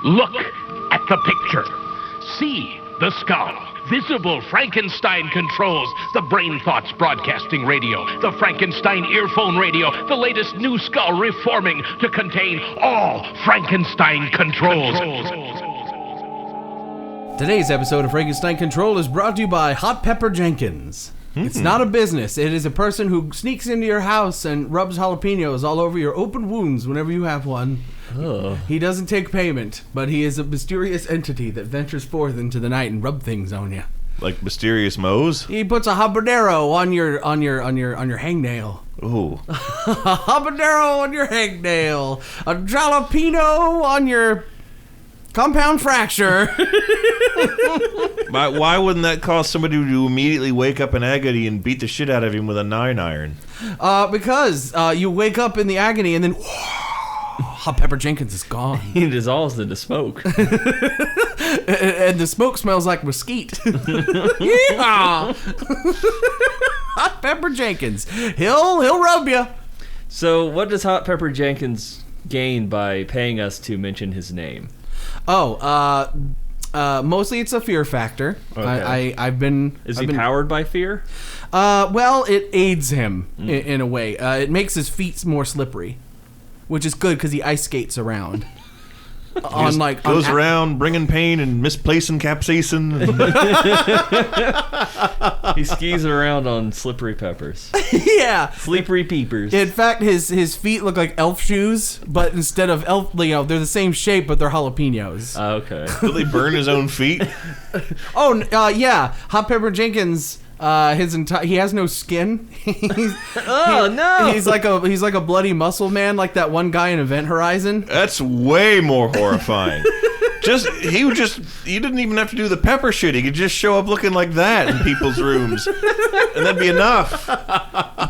Look at the picture. See the skull. Visible Frankenstein controls. The Brain Thoughts broadcasting radio. The Frankenstein earphone radio. The latest new skull reforming to contain all Frankenstein controls. Today's episode of Frankenstein Control is brought to you by Hot Pepper Jenkins. It's not a business. It is a person who sneaks into your house and rubs jalapenos all over your open wounds whenever you have one. Oh. He doesn't take payment, but he is a mysterious entity that ventures forth into the night and rub things on you. Like Mysterious Moe's? He puts a habanero on your hangnail. Ooh. A habanero on your hangnail. A jalapeno on your compound fracture. Why wouldn't that cause somebody to immediately wake up in agony and beat the shit out of him with a 9-iron? Because you wake up in the agony and then Hot Pepper Jenkins is gone. He dissolves into smoke. And the smoke smells like mesquite. Yeehaw! Hot Pepper Jenkins. He'll rub you. So what does Hot Pepper Jenkins gain by paying us to mention his name? Mostly it's a fear factor. Okay. Is he powered by fear? Well, it aids him in a way. It makes his feet more slippery, which is good because he ice skates around. Goes around bringing pain and misplacing capsaicin. He skis around on slippery peppers. Yeah. Slippery peepers. In fact, his feet look like elf shoes, but instead of elf, they're the same shape, but they're jalapenos. Okay. Will he burn his own feet? Yeah. Hot Pepper Jenkins. He has no skin. No! He's like a bloody muscle man, like that one guy in Event Horizon. That's way more horrifying. He didn't even have to do the pepper shit. He could just show up looking like that in people's rooms, and that'd be enough.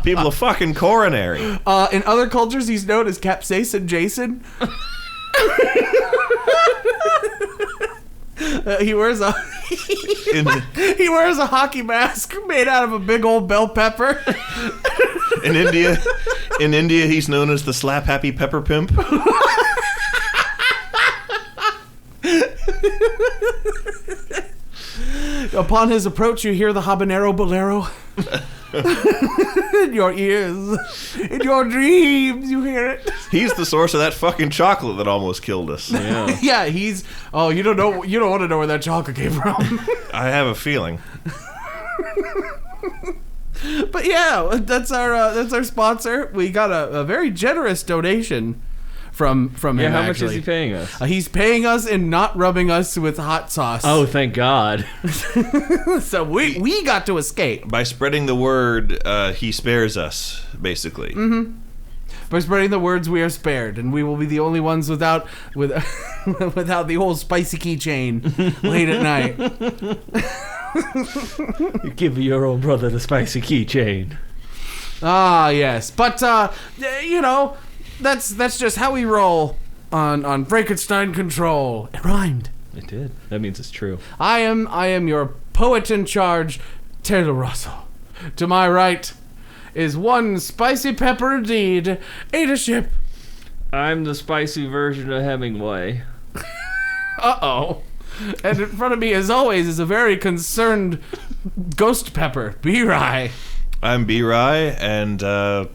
People are fucking coronary. In other cultures, he's known as Capsaicin Jason. He wears a hockey mask made out of a big old bell pepper. In India, he's known as the Slap Happy Pepper Pimp. Upon his approach, you hear the habanero bolero. In your ears, in your dreams, you hear it. He's the source of that fucking chocolate that almost killed us. Yeah. Yeah, you don't want to know where that chocolate came from. I have a feeling. But yeah, that's our sponsor. We got a very generous donation from him. Yeah, how actually. much is he paying us? He's paying us and not rubbing us with hot sauce. Oh, thank God. So we got to escape. By spreading the word, he spares us, basically. Mm-hmm. By spreading the words, we are spared, and we will be the only ones without the whole spicy keychain late at night. You give your own brother the spicy keychain. Ah, yes. But, that's just how we roll on Frankenstein Control. It rhymed. It did. That means it's true. I am your poet in charge, Taylor Russell. To my right is one spicy pepper indeed, ate a ship. I'm the spicy version of Hemingway. Uh-oh. And in front of me, as always, is a very concerned ghost pepper, B-Rye. I'm B-Rye, and, I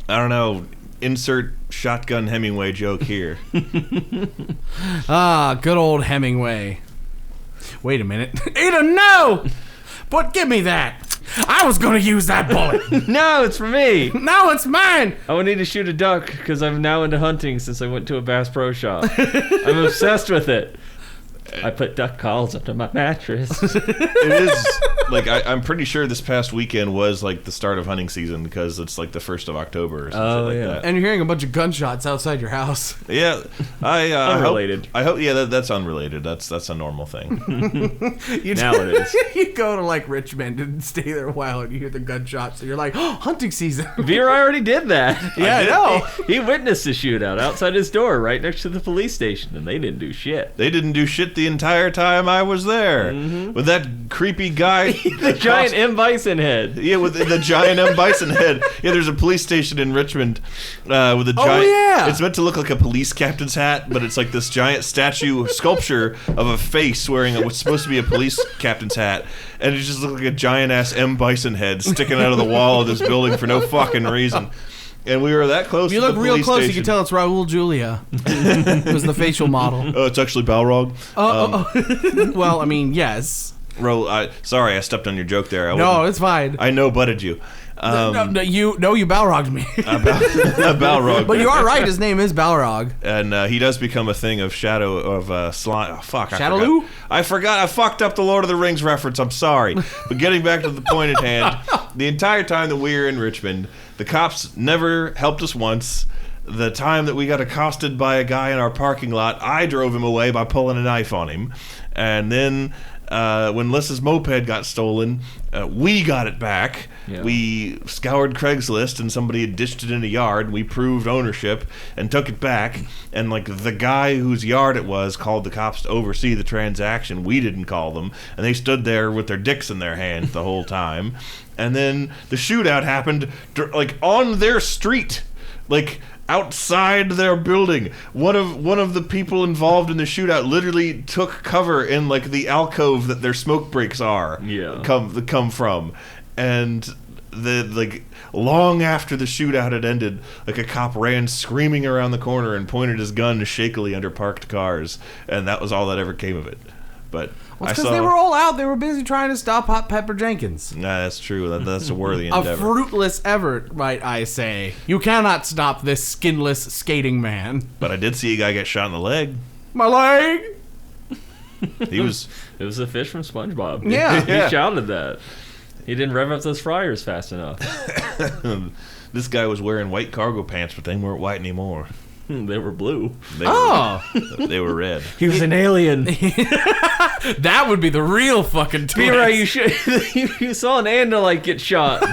don't know, insert shotgun Hemingway joke here. Ah, good old Hemingway. Wait a minute. Ada, no! But give me that. I was going to use that bullet. No, it's for me. No, it's mine. I would need to shoot a duck because I'm now into hunting since I went to a Bass Pro Shop. I'm obsessed with it. I put duck calls under my mattress. It is, like, I'm pretty sure this past weekend was, like, the start of hunting season because it's, like, the 1st of October or something like that. And you're hearing a bunch of gunshots outside your house. Yeah. Unrelated. I hope that's unrelated. That's a normal thing. Now it is. You go to, like, Richmond and stay there a while and you hear the gunshots and you're like, oh, hunting season. Veer already did that. Yeah, I know. He witnessed the shootout outside his door right next to the police station, and they didn't do shit. They didn't do shit the entire time I was there. With that creepy guy. The giant M. Bison head. Yeah, with the giant M. Bison head. Yeah, there's a police station in Richmond with a giant... Oh, yeah! It's meant to look like a police captain's hat, but it's like this giant statue sculpture of a face wearing what's supposed to be a police captain's hat. And it just looked like a giant-ass M. Bison head sticking out of the wall of this building for no fucking reason. And we were that close to the police station. You look real close, you can tell it's Raul Julia. It was the facial model. Oh, it's actually Balrog? Well, I mean, yes. Sorry, I stepped on your joke there. No, it's fine. I no-butted you. You Balrogged me. Balrog. But you are right, his name is Balrog. And he does become a thing of shadow of slime. Oh, fuck. Shadowloo? I forgot. I fucked up the Lord of the Rings reference. I'm sorry. But getting back to the point at hand, the entire time that we were in Richmond, the cops never helped us once. The time that we got accosted by a guy in our parking lot, I drove him away by pulling a knife on him. And then when Lissa's moped got stolen, we got it back. Yeah. We scoured Craigslist and somebody had ditched it in a yard. We proved ownership and took it back. And like the guy whose yard it was called the cops to oversee the transaction. We didn't call them. And they stood there with their dicks in their hands the whole time. And then the shootout happened like on their street. Like outside their building. One of the people involved in the shootout literally took cover in like the alcove that their smoke breaks are. Yeah. Come from. And like long after the shootout had ended, like a cop ran screaming around the corner and pointed his gun shakily under parked cars, and that was all that ever came of it. But well, because they were all out. They were busy trying to stop Hot Pepper Jenkins. Nah, that's true. That's a worthy endeavor. A fruitless effort, might I say. You cannot stop this skinless skating man. But I did see a guy get shot in the leg. My leg! It was a fish from SpongeBob. Yeah. He shouted that. He didn't rev up those fryers fast enough. This guy was wearing white cargo pants, but they weren't white anymore. They were blue. They were red. He was an alien. That would be the real fucking twist. Be right, you saw an Andalite get shot.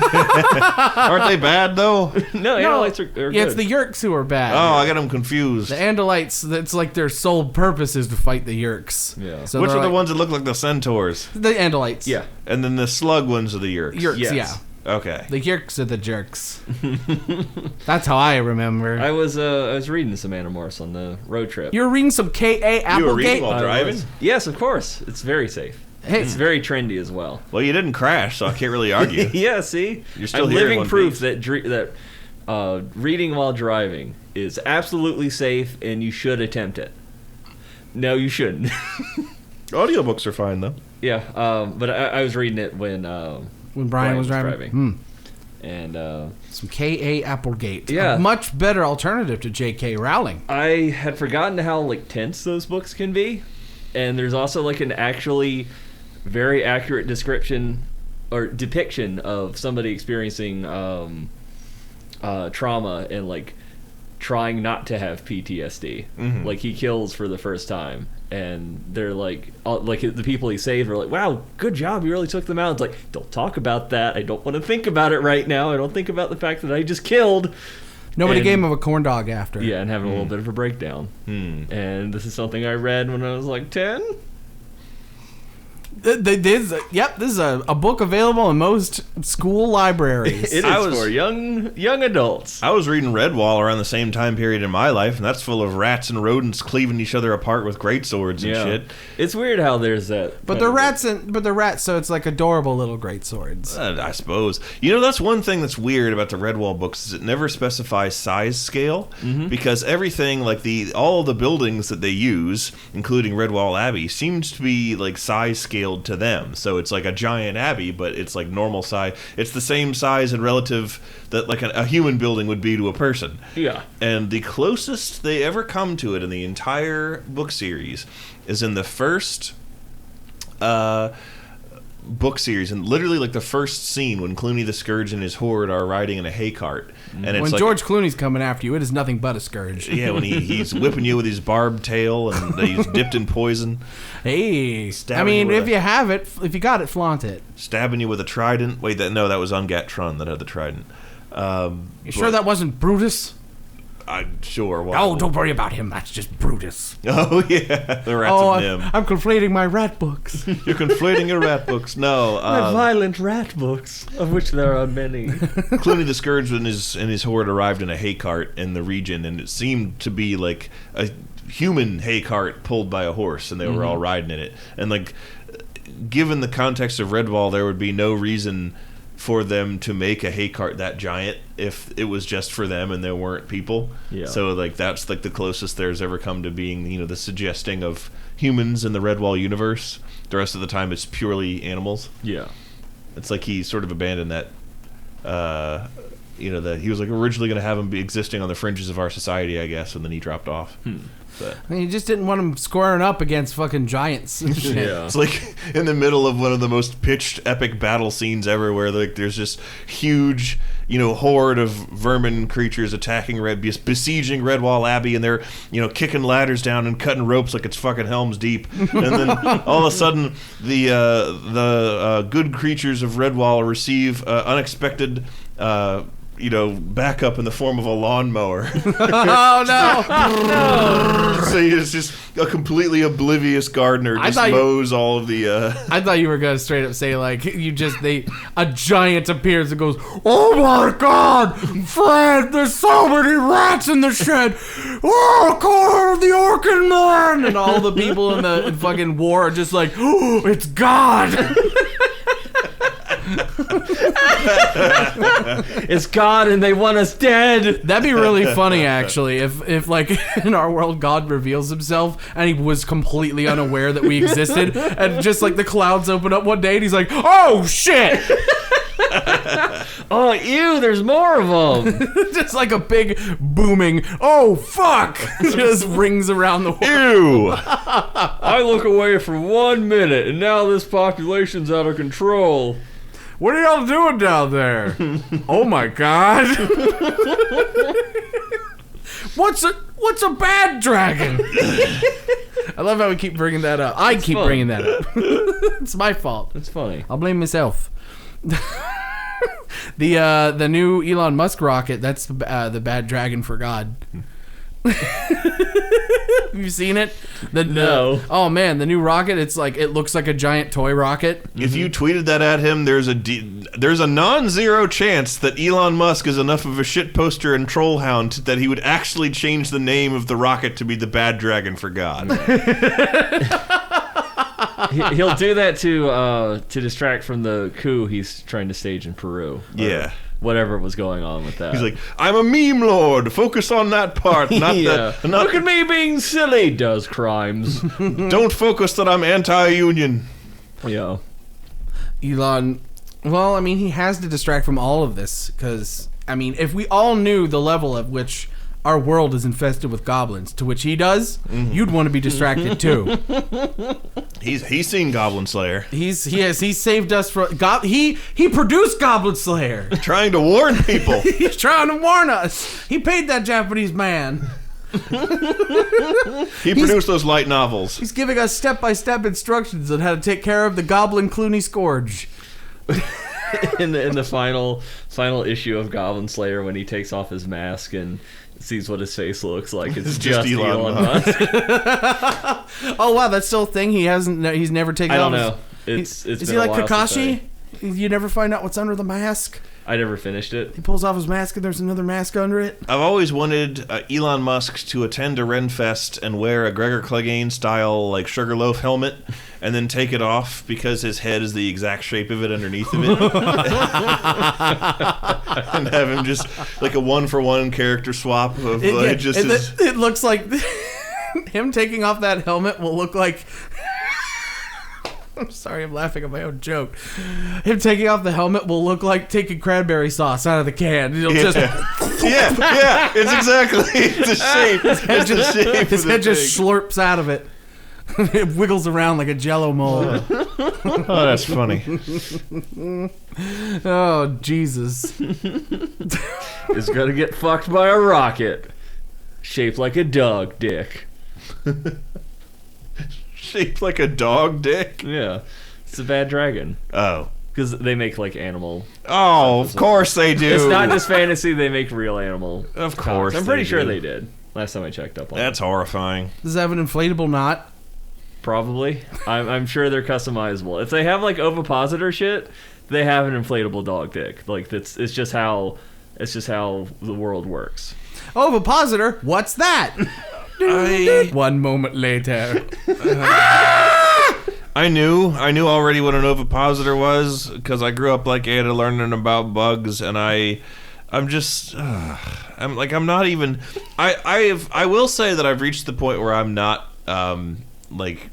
Aren't they bad, though? No, Andalites are good. Yeah, it's the Yerks who are bad. Oh, I got them confused. The Andalites, that's like their sole purpose is to fight the Yerks. Yeah. So which are the ones that look like the centaurs? The Andalites. Yeah. And then the slug ones are the Yerks. Yerks, yes. yeah. Okay. The Yerks are the jerks. That's how I remember. I was reading some Animorphs on the road trip. You were reading some K.A. Applegate? You were reading while driving? Yes, of course. It's very safe. Hey. It's very trendy as well. Well, you didn't crash, so I can't really argue. Yeah, see? You're still I'm here in living one proof piece. that reading while driving is absolutely safe, and you should attempt it. No, you shouldn't. Audiobooks are fine, though. Yeah, but I was reading it when Brian was driving. And some K.A. Applegate. Yeah. A much better alternative to J.K. Rowling. I had forgotten how like tense those books can be, and there's also like an actually very accurate description or depiction of somebody experiencing trauma and like trying not to have PTSD. Mm-hmm. Like he kills for the first time, and they're like the people he saved are like, wow, good job, you really took them out. It's like, don't talk about that. I don't want to think about it right now. I don't think about the fact that I just killed. Nobody gave him a corn dog after. Yeah, and having a little bit of a breakdown. And this is something I read when I was like 10. This is a book available in most school libraries. It is for young adults. I was reading Redwall around the same time period in my life, and that's full of rats and rodents cleaving each other apart with great swords and shit. It's weird how there's that. But they're rats, so it's like adorable little great swords. I suppose. You know, that's one thing that's weird about the Redwall books is it never specifies size scale, because everything, like all of the buildings that they use, including Redwall Abbey, seems to be like size scaled to them. So it's like a giant abbey, but it's like normal size. It's the same size and relative that like a human building would be to a person. Yeah. And the closest they ever come to it in the entire book series is in the first book series, and literally like the first scene when Clooney the Scourge and his horde are riding in a hay cart, and it's when like, George Clooney's coming after you, it is nothing but a scourge. yeah, when he's whipping you with his barbed tail and he's dipped in poison. Hey, Stabbing if you have it, if you got it, flaunt it. Stabbing you with a trident. Wait, that was Ungat Trun that had the trident. You sure that wasn't Brutus? I'm sure. Oh, don't worry about him. That's just Brutus. Oh, yeah. The rats of Nim. I'm conflating my rat books. You're conflating your rat books. No. My violent rat books, of which there are many. Clooney the Scourge and his horde arrived in a hay cart in the region, and it seemed to be like a human hay cart pulled by a horse, and they were all riding in it. And, like, given the context of Redwall, there would be no reason for them to make a hay cart that giant if it was just for them and there weren't people. Yeah. So, like, that's, like, the closest there's ever come to being, you know, the suggesting of humans in the Redwall universe. The rest of the time, it's purely animals. Yeah. It's like he sort of abandoned that, you know, that he was, like, originally going to have him be existing on the fringes of our society, I guess, and then he dropped off. But I mean, he just didn't want him squaring up against fucking giants and shit. Yeah. it's like in the middle of one of the most pitched epic battle scenes ever, where like there's this huge, you know, horde of vermin creatures attacking besieging Redwall Abbey, and they're, you know, kicking ladders down and cutting ropes like it's fucking Helm's Deep. And then all of a sudden, the good creatures of Redwall receive unexpected. You know, backup in the form of a lawnmower. Oh no! So it's just a completely oblivious gardener just mows all of the. I thought you were gonna straight up say like a giant appears and goes, "Oh my God, Fred! There's so many rats in the shed! Oh, car of the Orkin Man!" And all the people in the fucking war are just like, "Oh, it's God!" It's God and they want us dead. That'd be really funny, actually, if like in our world God reveals himself and he was completely unaware that we existed, and just like the clouds open up one day and he's like, "Oh shit!" Oh, ew, there's more of them. Just like a big booming, "Oh fuck!" just rings around the world. Ew! I look away for 1 minute and now this population's out of control. What are y'all doing down there? Oh my God! What's a bad dragon? I love how we keep bringing that up. I keep bringing that up. It's my fault. It's funny. I'll blame myself. The new Elon Musk rocket, that's the bad dragon for God. Have you seen it? No. Oh man, the new rocket, it's like, it looks like a giant toy rocket. If you tweeted that at him, there's a non-zero chance that Elon Musk is enough of a shit poster and troll hound that he would actually change the name of the rocket to be the Bad Dragon for God. He'll do that to distract from the coup he's trying to stage in Peru. Yeah. Whatever was going on with that. He's like, "I'm a meme lord. Focus on that part, not the. Not, Look at me being silly. Does crimes. don't focus that I'm anti-union." Yeah. Elon, well, I mean, he has to distract from all of this, because, I mean, if we all knew the level at which our world is infested with goblins, to which he does, you'd want to be distracted too. He's seen Goblin Slayer. He saved us from he produced Goblin Slayer. Trying to warn people. He's trying to warn us. He paid that Japanese man. He produced those light novels. He's giving us step-by-step instructions on how to take care of the Goblin Clooney Scourge. in the final issue of Goblin Slayer, when he takes off his mask and sees what his face looks like, it's just Elon Musk. Oh wow, that's still a thing. He's never taken. I off don't know. Is he like Kakashi? You never find out what's under the mask. I never finished it. He pulls off his mask and there's another mask under it. I've always wanted Elon Musk to attend a Renfest and wear a Gregor Clegane style like Sugarloaf helmet, and then take it off because his head is the exact shape of it underneath of it, and have him just like a 1-for-1 character swap of it looks like him taking off that helmet will look like. I'm sorry, I'm laughing at my own joke. Him taking off the helmet will look like taking cranberry sauce out of the can. It'll just yeah, it's exactly the shape. His head just slurps out of it. It wiggles around like a Jello mold. Oh, that's funny. Oh, Jesus. Is gonna get fucked by a rocket shaped like a dog dick. Shaped like a dog dick? Yeah. It's a bad dragon. Oh. Because they make like animal. Oh, of course they do. It's not just fantasy; they make real animal. Of course, I'm pretty sure they did. Last time I checked up on. That's horrifying. Does it have an inflatable knot? Probably. I'm sure they're customizable. If they have like ovipositor shit, they have an inflatable dog dick. Like it's just how the world works. Ovipositor? What's that? 1 moment later. I knew already what an ovipositor was because I grew up like Ada learning about bugs, and I will say that I've reached the point where I'm not like,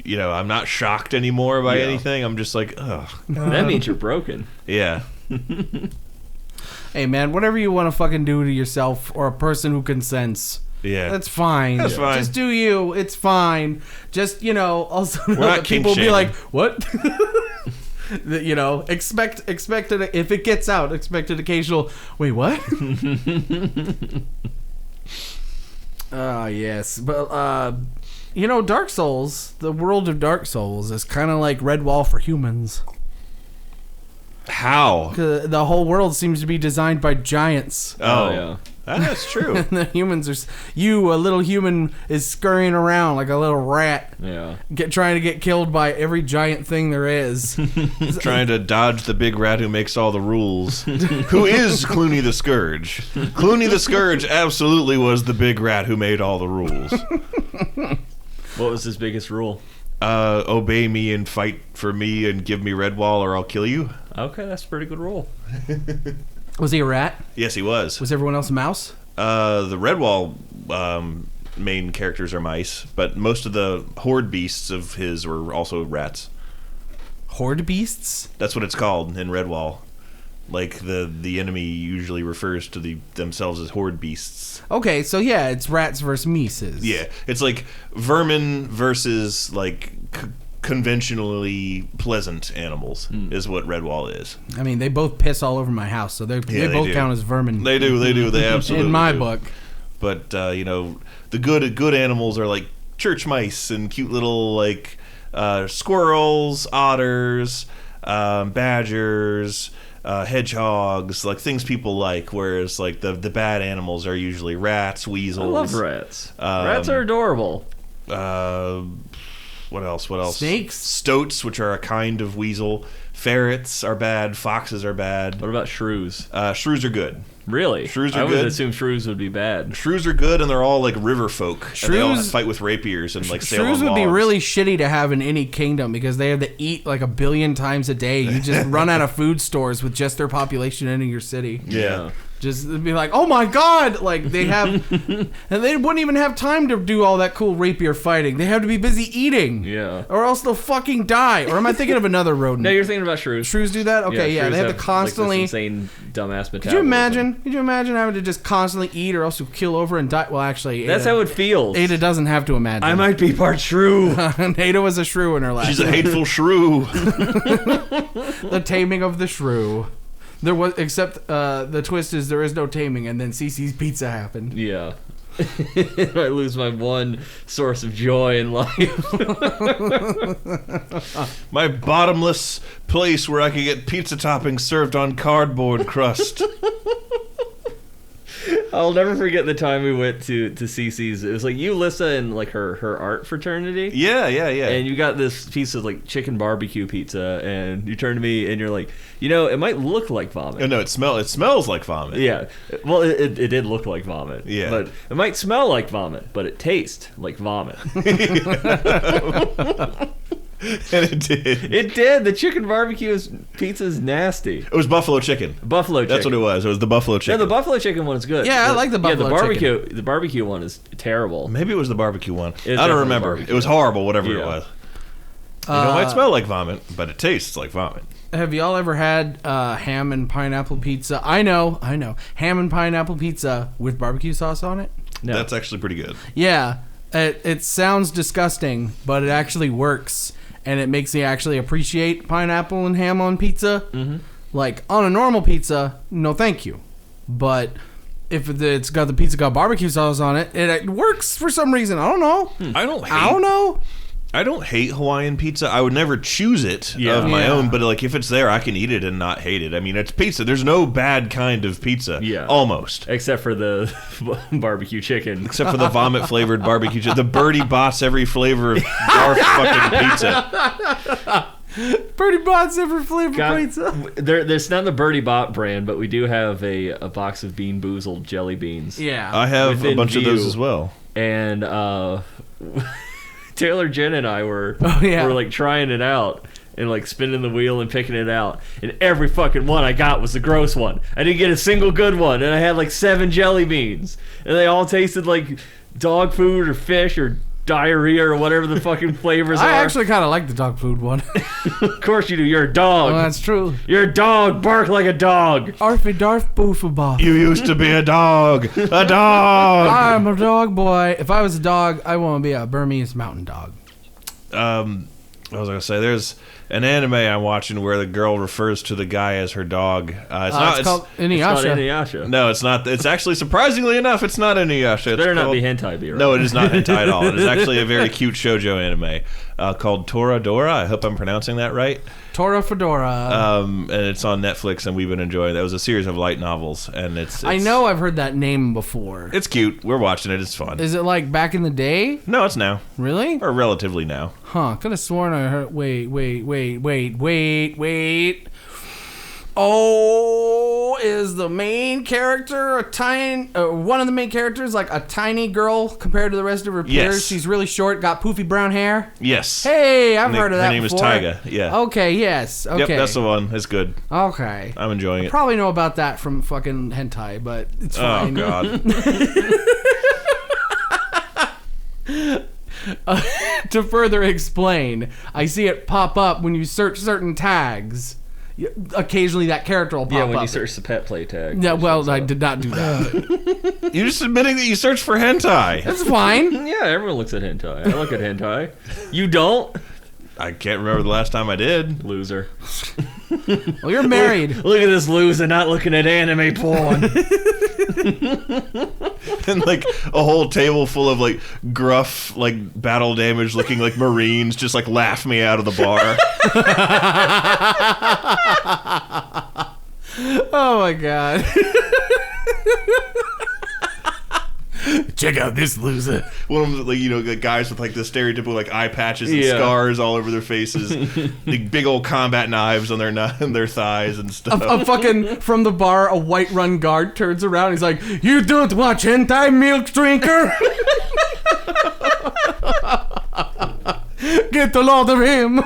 you know, I'm not shocked anymore by anything. I'm just like, ugh. That means you're broken. Yeah. Hey man, whatever you want to fucking do to yourself or a person who consents. Yeah. That's fine. That's fine. Just do you. It's fine. Just, you know, also not people kink be like, shaming. what? You know, expect it, if it gets out, expect an occasional, wait, what? Yes. But, you know, Dark Souls, the world of Dark Souls is kind of like Redwall for humans. How? The whole world seems to be designed by giants. Oh, yeah. That's true. And the humans are... a little human, is scurrying around like a little rat. Yeah. Trying to get killed by every giant thing there is. Trying to dodge the big rat who makes all the rules. Who is Clooney the Scourge? Clooney the Scourge absolutely was the big rat who made all the rules. What was his biggest rule? Obey me and fight for me and give me Redwall or I'll kill you. Okay, that's a pretty good rule. Was he a rat? Yes, he was. Was everyone else a mouse? The Redwall main characters are mice, but most of the horde beasts of his were also rats. Horde beasts? That's what it's called in Redwall. Like the enemy usually refers to themselves as horde beasts. Okay, so yeah, it's rats versus mices. Yeah, it's like vermin versus like conventionally pleasant animals is what Redwall is. I mean, they both piss all over my house, so they both do. count as vermin. They do. They absolutely in my do. book. But you know, the good animals are like church mice and cute little like squirrels, otters, badgers, hedgehogs, like things people like. Whereas like the bad animals are usually rats, weasels. I love rats. Rats are adorable. What else? Snakes? Stoats, which are a kind of weasel. Ferrets are bad. Foxes are bad. What about shrews? Shrews are good. Really? Shrews are I would good. assume shrews would be bad. Shrews are good, and they're all like river folk. And they all Shrews- fight with rapiers and like sail Shrews on would be logs. really shitty to have in any kingdom because they have to eat like 1 billion times a day. You just run out of food stores with just their population in your city. Yeah. Just be like, oh my god! Like, they have... and they wouldn't even have time to do all that cool rapier fighting. They have to be busy eating. Yeah. Or else they'll fucking die. Or am I thinking of another rodent? No, you're thinking about shrews. Shrews do that? Okay, yeah. shrews They have to constantly... like, this insane, dumbass metabolism. Could you imagine having to just constantly eat or else you'll kill over and die? Well, actually... That's how it feels. Ada doesn't have to imagine. I might be part shrew. And Ada was a shrew in her life. She's a hateful shrew. The taming of the shrew. There was, except the twist is there is no taming, and then Cece's pizza happened. Yeah. I lose my one source of joy in life. My bottomless place where I could get pizza toppings served on cardboard crust. I'll never forget the time we went to Cece's. It was like you, Lissa, and like her art fraternity. Yeah. And you got this piece of like chicken barbecue pizza, and you turn to me and you're like, you know, it might look like vomit. Oh, no, it smells like vomit. Yeah. Well, it did look like vomit. Yeah. But it might smell like vomit, but it tastes like vomit. And it did. It did. The chicken barbecue pizza is nasty. It was buffalo chicken. Buffalo chicken. That's what it was. It was the buffalo chicken. Yeah, the buffalo chicken one is good. Yeah, I like the buffalo chicken. The barbecue one is terrible. Maybe it was the barbecue one. It's I don't definitely remember. barbecue. It was horrible, whatever it Yeah. was. It might smell like vomit, but it tastes like vomit. Have y'all ever had ham and pineapple pizza? I know. Ham and pineapple pizza with barbecue sauce on it? No. That's actually pretty good. Yeah. It sounds disgusting, but it actually works. And it makes me actually appreciate pineapple and ham on pizza. Mm-hmm. Like, on a normal pizza, no thank you. But if it's got the pizza got barbecue sauce on it, it works for some reason. I don't know. I don't I don't hate Hawaiian pizza. I would never choose it of my own, but like if it's there, I can eat it and not hate it. I mean, it's pizza. There's no bad kind of pizza. Yeah. Almost. Except for the barbecue chicken. Except for the vomit-flavored barbecue chicken. The Birdie Bots every flavor of barf fucking pizza. Birdie Bot's every flavor pizza. There's not the Birdie Bot brand, but we do have a box of Bean Boozled jelly beans. Yeah. I have a bunch of those as well. And Taylor, Jen, and I were like trying it out and like spinning the wheel and picking it out. And every fucking one I got was the gross one. I didn't get a single good one. And I had like 7 jelly beans. And they all tasted like dog food or fish or diarrhea or whatever the fucking flavors are. I actually kind of like the dog food one. Of course you do. You're a dog. Well, that's true. You're a dog. Bark like a dog. Arfie Darf Boofabop. You used to be a dog. A dog. I'm a dog boy. If I was a dog, I want to be a Burmese mountain dog. What was I going to say? There's an anime I'm watching where the girl refers to the guy as her dog. It's called Inuyasha. It's not Inuyasha. No, it's not. It's actually, surprisingly enough, it's not Inuyasha. It better not be hentai, be right? No, it is not hentai at all. It is actually a very cute shoujo anime called Toradora. I hope I'm pronouncing that right. Tora Fedora. And it's on Netflix, and we've been enjoying it. That was a series of light novels, and it's I know I've heard that name before. It's cute. We're watching it. It's fun. Is it like back in the day? No, it's now. Really? Or relatively now. Huh. Could have sworn I heard. Wait. Oh, is the main character a tiny? One of the main characters like a tiny girl compared to the rest of her peers? Yes. She's really short, got poofy brown hair. Yes. Hey, I've heard of that. Her name before. is Taiga. Yeah. Okay. Yes. Okay. Yep, that's the one. It's good. Okay. I'm enjoying it. Probably know about that from fucking hentai, but it's fine. Oh God. To further explain, I see it pop up when you search certain tags. Occasionally that character will pop up. Yeah, when you search the pet play tag. Yeah, well, I did not do that. You're just admitting that you searced for hentai. That's fine. Yeah, everyone looks at hentai. I look at hentai. You don't? I can't remember the last time I did. Loser. Well, you're married. Look at this loser not looking at anime porn. And like a whole table full of like gruff, like battle damage looking like Marines just like laugh me out of the bar. Oh my god. Check out this loser. One of them, like, you know, the guys with like the stereotypical like eye patches and scars all over their faces, the big old combat knives on their thighs and stuff. A fucking from the bar, a White-Run guard turns around. He's like, "You don't watch hentai, milk drinker." Get the load of him.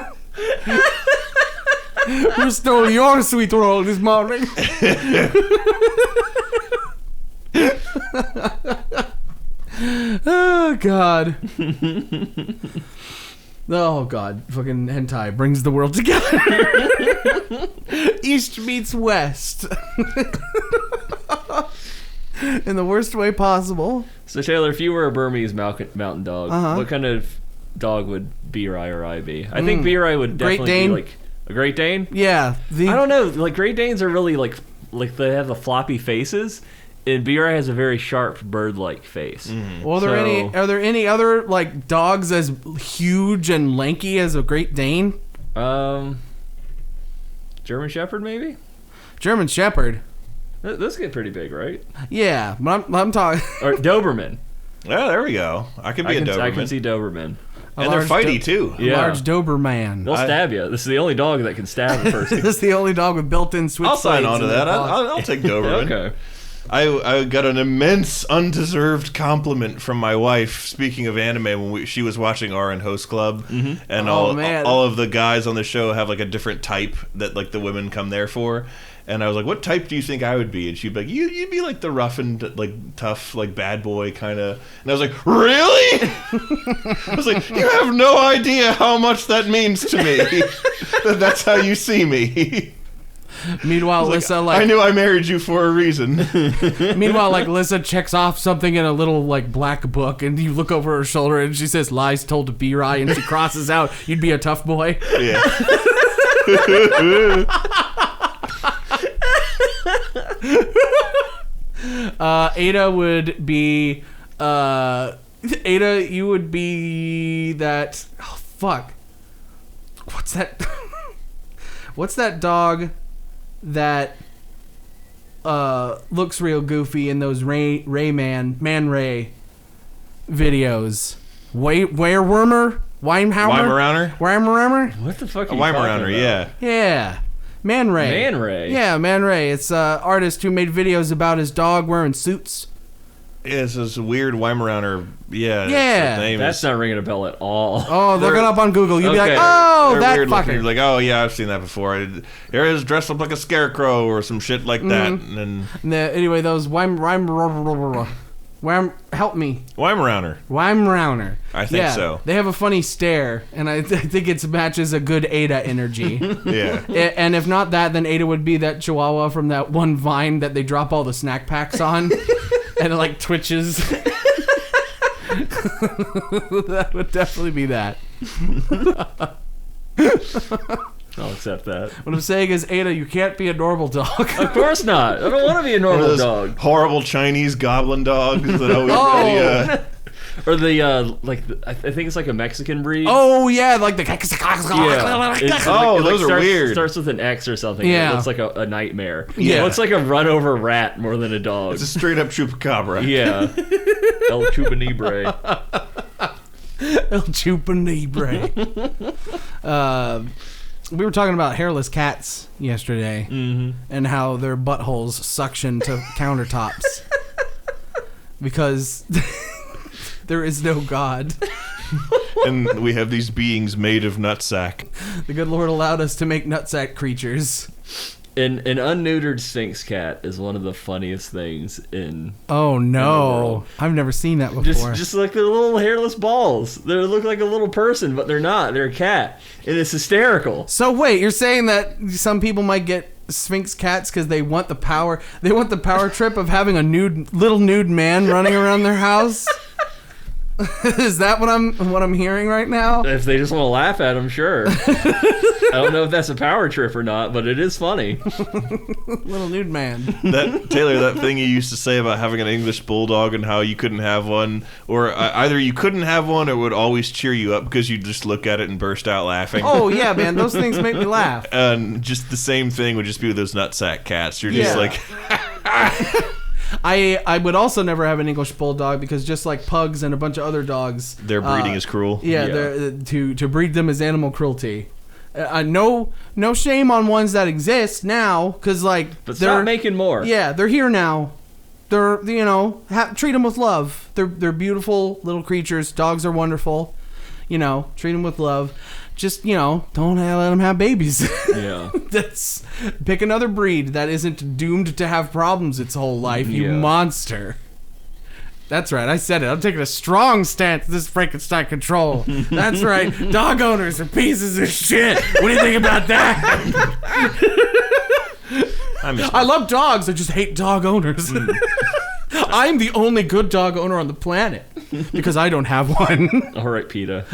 Who stole your sweet roll this morning? Oh god. Oh god. Fucking hentai brings the world together. East meets west. In the worst way possible. So Taylor, if you were a Burmese mountain dog, what kind of dog would B-Rai or I be? I think B-Rai would definitely be like a Great Dane. Yeah. I don't know. Like Great Danes are really like they have the floppy faces. And B-Rai has a very sharp bird-like face. Mm. Well, are there any other like dogs as huge and lanky as a Great Dane? German Shepherd, maybe. German Shepherd. Those get pretty big, right? Yeah, but I'm talking. Or Doberman. Yeah, there we go. I can be a Doberman. I can see Doberman. And they're fighty too. Yeah. Large Doberman. They'll stab you. This is the only dog that can stab a person. This is the only dog with built-in switch. I'll sign on to that. I'll take Doberman. Okay. I got an immense undeserved compliment from my wife. Speaking of anime, when she was watching RN Host Club, and all of the guys on the show have like a different type that like the women come there for. And I was like, "What type do you think I would be?" And she'd be like, "You'd be like the rough and like tough, like bad boy kind of." And I was like, "Really?" I was like, "You have no idea how much that means to me. That's how you see me." Meanwhile, Lissa, I knew I married you for a reason. Meanwhile, like Lissa checks off something in a little like black book, and you look over her shoulder, and she says lies told to B-Rai, and she crosses out, "You'd be a tough boy." Yeah. Ada would be Ada, you would be that fuck. What's that? What's that dog that looks real goofy in those Man Ray videos? Weimaraner? Weimaraner? What the fuck are you Weimaraner, talking about? yeah. Yeah. Man Ray. Man Ray? Yeah, Man Ray. It's an artist who made videos about his dog wearing suits. Yeah, it's this weird Weimaraner. Yeah. Yeah. That's not ringing a bell at all. Oh, look it up on Google. You'll be like, Okay. oh, They're that weird looking. You're fucker. like, oh yeah, I've seen that before. Here it is dressed up like a scarecrow or some shit like that. And then Anyway, those help me. Weimaraner. I think so. They have a funny stare, and I think it matches a good Ada energy. Yeah. And if not that, then Ada would be that chihuahua from that one Vine that they drop all the snack packs on, and it like twitches. That would definitely be that. I'll accept that. What I'm saying is, Ada, you can't be a normal dog. Of course not. I don't want to be a One of normal those dog. horrible Chinese goblin dogs that always Or the I think it's like a Mexican breed. Oh yeah, like the Yeah. Oh, those are starts, weird. Starts with an X or something. Yeah. It looks like a nightmare. Yeah. It looks like a run over rat more than a dog. It's a straight up chupacabra. Yeah. El Chupanibre. El Chupanibre. We were talking about hairless cats yesterday, and how their buttholes suction to countertops because there is no God. And we have these beings made of nutsack. The good Lord allowed us to make nutsack creatures. An unneutered Sphinx cat is one of the funniest things in. Oh no, world. I've never seen that before. Just like the little hairless balls. They look like a little person, but they're not. They're a cat, and it's hysterical. So wait, you're saying that some people might get Sphinx cats because they want the power? They want the power trip of having a little nude man running around their house. Is that what I'm hearing right now? If they just want to laugh at them, sure. I don't know if that's a power trip or not, but it is funny. Little nude man. That thing you used to say about having an English bulldog and how you couldn't have one, or either you couldn't have one or it would always cheer you up because you'd just look at it and burst out laughing. Oh yeah, man, those things make me laugh. And just the same thing would just be with those nutsack cats. You're just like... I would also never have an English bulldog because just like pugs and a bunch of other dogs, their breeding is cruel. Yeah, to breed them is animal cruelty. No shame on ones that exist now, because like But they're stop making more. Yeah, they're here now. They're treat them with love. They're beautiful little creatures. Dogs are wonderful. Treat them with love. Just don't let them have babies. Yeah. That's pick another breed that isn't doomed to have problems its whole life. You Yeah. monster. That's right. I said it. I'm taking a strong stance. This is Frankenstein control. That's right. Dog owners are pieces of shit. What do you think about that? I love dogs. I just hate dog owners. I'm the only good dog owner on the planet because I don't have one. All right, PETA.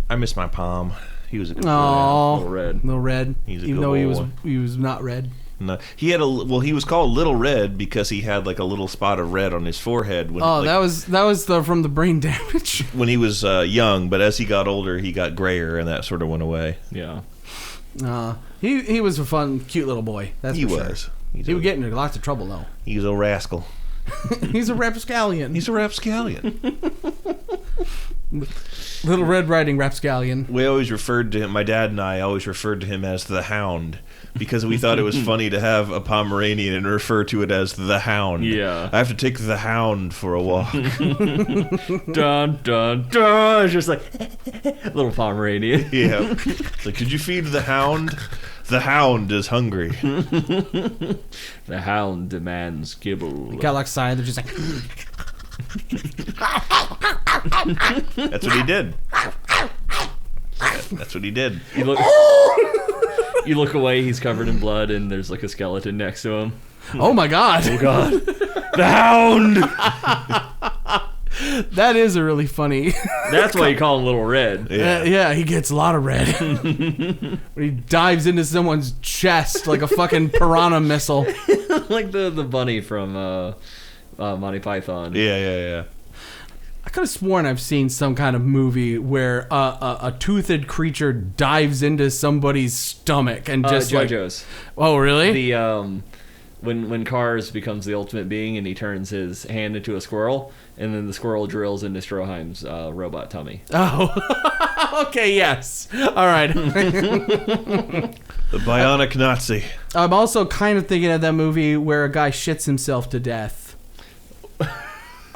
I miss my Palm. He was a good boy. Aww. Little Red. He's a Even good though boy. he was not red. No, he was called Little Red because he had like a little spot of red on his forehead. When, That was from the brain damage. when he was young, but as he got older, he got grayer, and that sort of went away. Yeah. He was a fun, cute little boy. That's He for sure. was. He would get into lots of trouble though. He was a rascal. He's a rapscallion. He's a rapscallion. Little Red Riding Rapscallion. We always referred to him. My dad and I always referred to him as the Hound because we thought it was funny to have a Pomeranian and refer to it as the Hound. Yeah. I have to take the Hound for a walk. Dun, dun, dun. It's just like little Pomeranian. Yeah. It's like, could you feed the Hound? The Hound is hungry. The Hound demands kibble. Got like side. They're just like. That's what he did. That's what he did. You look away, he's covered in blood, and there's like a skeleton next to him. Oh my god. Oh god. The Hound! That is a really funny. That's why you call him Little Red. Yeah, he gets a lot of red. When he dives into someone's chest like a fucking piranha missile. Like the bunny from Monty Python. Yeah. I could have sworn I've seen some kind of movie where a toothed creature dives into somebody's stomach and just JoJo's. Oh, really? The when Cars becomes the ultimate being and he turns his hand into a squirrel, and then the squirrel drills into Stroheim's robot tummy. Oh, okay, yes. All right. The bionic Nazi. I'm also kind of thinking of that movie where a guy shits himself to death.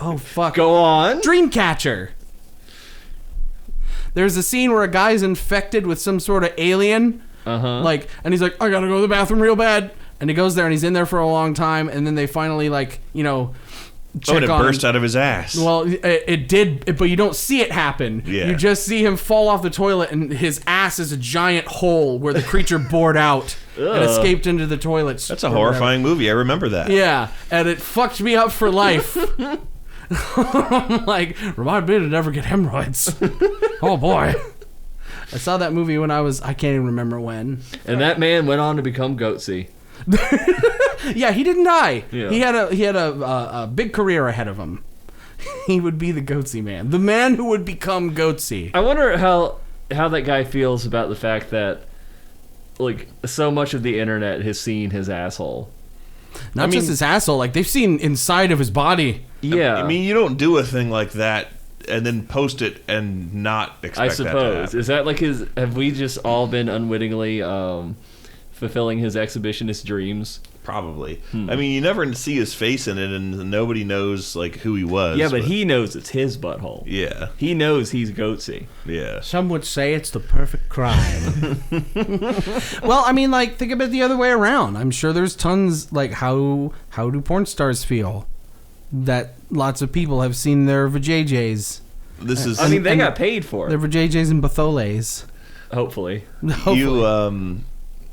Oh, fuck. Go on. Dreamcatcher. There's a scene where a guy's infected with some sort of alien. And he's like, I gotta go to the bathroom real bad. And he goes there and he's in there for a long time. And then they finally, check it burst out of his ass. Well, it did, but you don't see it happen. Yeah. You just see him fall off the toilet and his ass is a giant hole where the creature bored out and escaped into the toilet. That's a horrifying movie. I remember that. Yeah, and it fucked me up for life. I'm like, remind me to never get hemorrhoids. Oh boy. I saw that movie when I can't even remember when. And that man went on to become Goatsy. Yeah, he didn't die. Yeah. He had a big career ahead of him. He would be the Goatsy man. The man who would become Goatsy. I wonder how that guy feels about the fact that so much of the internet has seen his asshole. Not just his asshole, they've seen inside of his body. Yeah. I mean, you don't do a thing like that and then post it and not expect I that to suppose. happen. Is that have we just all been unwittingly fulfilling his exhibitionist dreams? Probably. I mean, you never see his face in it, and nobody knows who he was. Yeah, but he knows it's his butthole. Yeah. He knows he's Goatsy. Yeah. Some would say it's the perfect crime. Well, I mean, think about it the other way around. I'm sure there's tons, how do porn stars feel? That lots of people have seen their vajayjays. This is. They got paid for Their it. vajayjays and batholes. Hopefully. You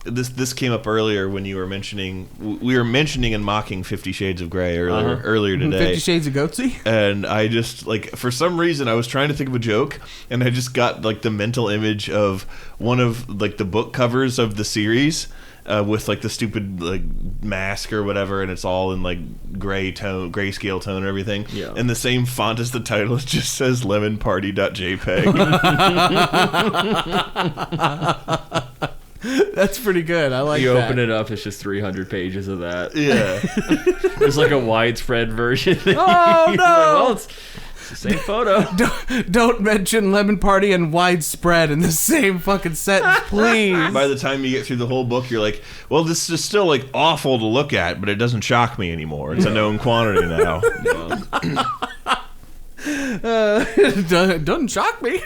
this came up earlier when you were mentioning we were mentioning and mocking 50 Shades of Grey earlier today. 50 Shades of Goatsy? And I just for some reason I was trying to think of a joke, and I just got the mental image of one of the book covers of the series with the stupid mask or whatever, and it's all in grayscale tone and everything. Yeah. And the same font as the title, it just says lemonparty.jpg. That's pretty good. I like that. You open it up, it's just 300 pages of that. Yeah. There's a widespread version. Oh, no! Well, it's the same photo. Don't mention Lemon Party and widespread in the same fucking sentence, please. By the time you get through the whole book, you're like, well, this is still awful to look at, but it doesn't shock me anymore. It's a known quantity now. Doesn't shock me.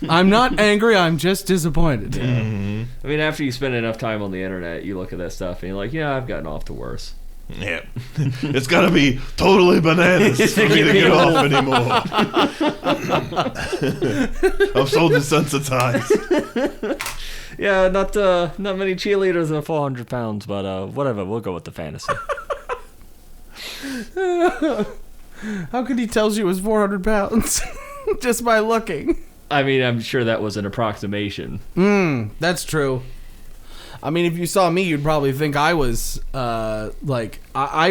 I'm not angry, I'm just disappointed. Yeah. Mm-hmm. I mean, after you spend enough time on the internet, you look at that stuff and you're like, yeah, I've gotten off to worse. Yeah. It's got to be totally bananas for me to get off anymore. I'm so desensitized. Yeah, not many cheerleaders are 400 pounds, but whatever, we'll go with the fantasy. How could he tell she was 400 pounds? Just by looking. I mean, I'm sure that was an approximation. That's true. I mean, if you saw me, you'd probably think I was, I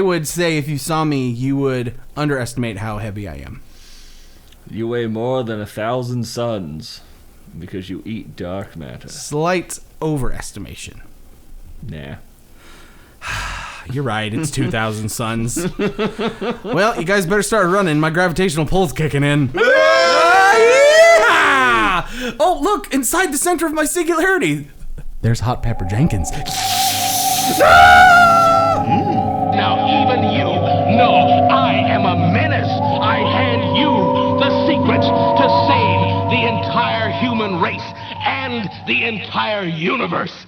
would say if you saw me, you would underestimate how heavy I am. You weigh more than 1,000 suns because you eat dark matter. Slight overestimation. Nah. You're right, it's 2,000 suns. Well, you guys better start running. My gravitational pull's kicking in. Oh, look, inside the center of my singularity. There's Hot Pepper Jenkins. Now even you know I am a menace. I hand you the secrets to save the entire human race and the entire universe.